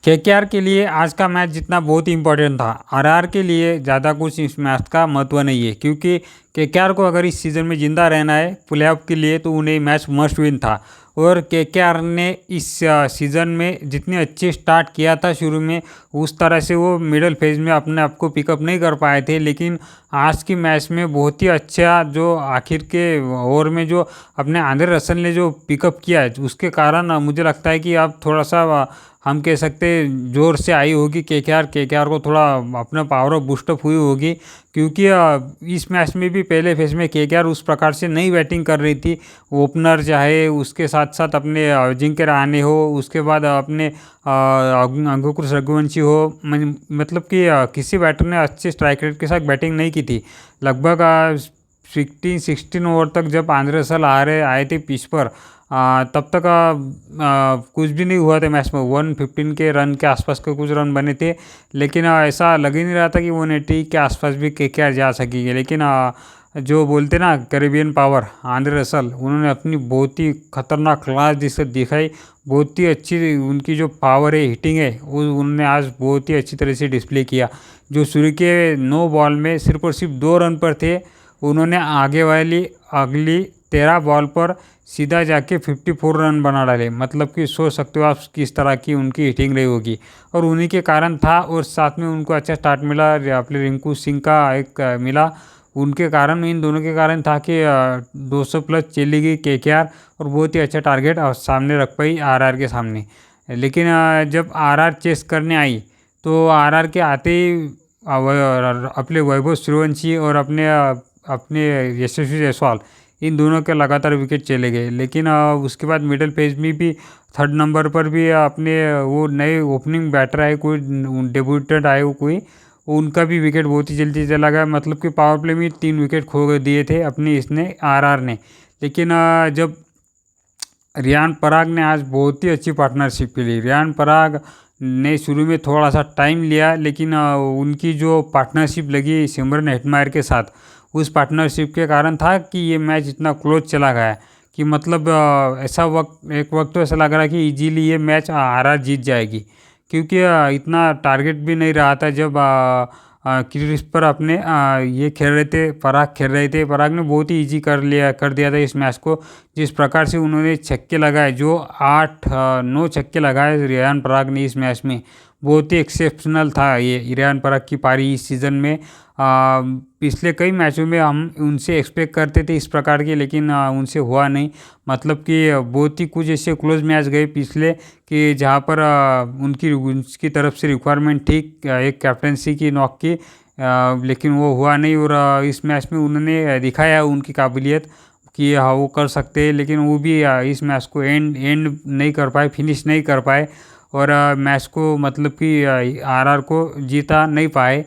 KKR के लिए आज का मैच जीतना बहुत ही इंपॉर्टेंट था। आरआर के लिए ज़्यादा कुछ इस मैच का महत्व नहीं है, क्योंकि केकेआर को अगर इस सीज़न में ज़िंदा रहना है प्लेऑफ के लिए तो उन्हें मैच मस्ट विन था। और केकेआर ने इस सीज़न में जितनी अच्छी स्टार्ट किया था शुरू में, उस तरह से वो मिडल फेज में अपने आप को पिकअप नहीं कर पाए थे। लेकिन आज की मैच में बहुत ही अच्छा जो आखिर के ओवर में जो अपने आंद्रे रसल ने जो पिकअप किया है, उसके कारण मुझे लगता है कि अब थोड़ा सा हम कह सकते हैं ज़ोर से आई होगी केकेआर को थोड़ा अपना पावर ऑफ बूस्टअप हुई होगी। क्योंकि इस मैच में भी पहले फेज में केकेआर उस प्रकार से नई बैटिंग कर रही थी। ओपनर चाहे उसके साथ साथ अपने अजिंक्य रहाणे हो, उसके बाद अपने अंकुर रघुवंशी हो, मतलब कि किसी बैटर ने अच्छे स्ट्राइक रेट के साथ बैटिंग नहीं की थी। लगभग 16 ओवर तक जब आंद्रे रसल आए थे पिच पर, तब तक कुछ भी नहीं हुआ था मैच में। 115 के रन के आसपास के कुछ रन बने थे, लेकिन ऐसा लग ही नहीं रहा था कि 180 के आसपास भी केकेआर जा सकेगी। लेकिन जो बोलते ना कैरेबियन पावर, आंद्रे रसल, उन्होंने अपनी बहुत ही खतरनाक क्लास जिसे दिखाई। बहुत ही अच्छी उनकी जो पावर है, हिटिंग है, वो उन्होंने आज बहुत ही अच्छी तरह से डिस्प्ले किया। जो शुरू के 9 बॉल में सिर्फ और सिर्फ 2 रन पर थे, उन्होंने आगे वाली अगली 13 बॉल पर सीधा जाके 54 रन बना डाले। मतलब कि सोच सकते हो आप किस तरह की उनकी हिटिंग रही होगी। और उन्हीं के कारण था, और साथ में उनको अच्छा स्टार्ट मिला अपने रिंकू सिंह का एक मिला। उनके कारण, इन दोनों के कारण था कि 200 प्लस चली गई केकेआर और बहुत ही अच्छा टारगेट सामने रख पाई आरआर के सामने। लेकिन जब आरआर चेस करने आई तो आरआर के आते ही अपने वैभव सूर्यवंशी और अपने यशस्वी जायसवाल, इन दोनों के लगातार विकेट चले गए। लेकिन उसके बाद मिडल पेज में भी 3rd नंबर पर भी अपने वो नए ओपनिंग बैटर आए, कोई डेब्यूटेंट आए, वो कोई, उनका भी विकेट बहुत ही जल्दी चला गया। मतलब कि पावर प्ले में 3 विकेट खो दिए थे अपने इसने आरआर ने। लेकिन जब रियान पराग ने आज बहुत ही अच्छी पार्टनरशिप के लिए, रियान पराग ने शुरू में थोड़ा सा टाइम लिया, लेकिन उनकी जो पार्टनरशिप लगी सिमरन हेटमायर के साथ, उस पार्टनरशिप के कारण था कि ये मैच इतना क्लोज चला गया कि मतलब एक वक्त तो ऐसा लग रहा कि इजीली ये मैच आरआर जीत जाएगी। क्योंकि इतना टारगेट भी नहीं रहा था जब क्रीज पर अपने ये खेल रहे थे, पराग खेल रहे थे। पराग ने बहुत ही इजी कर दिया था इस मैच को। जिस प्रकार से उन्होंने छक्के लगाए, जो 8-9 छक्के लगाए रियान पराग ने इस मैच में, बहुत ही एक्सेप्शनल था ये रियान पराग की पारी इस सीज़न में। पिछले कई मैचों में हम उनसे एक्सपेक्ट करते थे इस प्रकार के, लेकिन उनसे हुआ नहीं। मतलब कि बहुत ही कुछ ऐसे क्लोज मैच गए पिछले कि जहाँ पर उनकी तरफ से रिक्वायरमेंट थी एक कैप्टनसी की नॉक की, लेकिन वो हुआ नहीं। और इस मैच में उन्होंने दिखाया उनकी काबिलियत कि हाँ वो कर सकते हैं, लेकिन वो भी इस मैच को एंड नहीं कर पाए, फिनिश नहीं कर पाए। और मैच को मतलब कि आरआर को जीता नहीं पाए।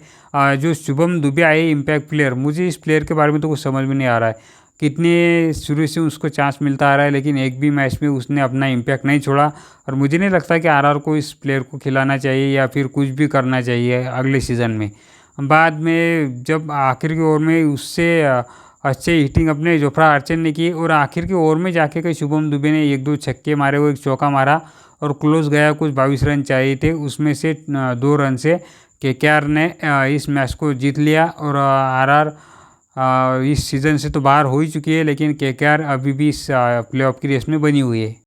जो शुभम दुबे आए इम्पैक्ट प्लेयर, मुझे इस प्लेयर के बारे में तो कुछ समझ में नहीं आ रहा है। कितने शुरू से उसको चांस मिलता आ रहा है, लेकिन एक भी मैच में उसने अपना इम्पैक्ट नहीं छोड़ा। और मुझे नहीं लगता कि आरआर को इस प्लेयर को खिलाना चाहिए या फिर कुछ भी करना चाहिए अगले सीज़न में। बाद में जब आखिर के ओवर में उससे अच्छे हिटिंग अपने जोफ्रा आर्चर ने की, और आखिर के ओवर में जाके कई शुभम दुबे ने 1-2 छक्के मारे, वो एक चौका मारा और क्लोज गया। कुछ 22 रन चाहिए थे, उसमें से 2 रन से केकेआर ने इस मैच को जीत लिया। और आरआर इस सीज़न से तो बाहर हो ही चुकी है, लेकिन केकेआर अभी भी इस प्लेऑफ की रेस में बनी हुई है।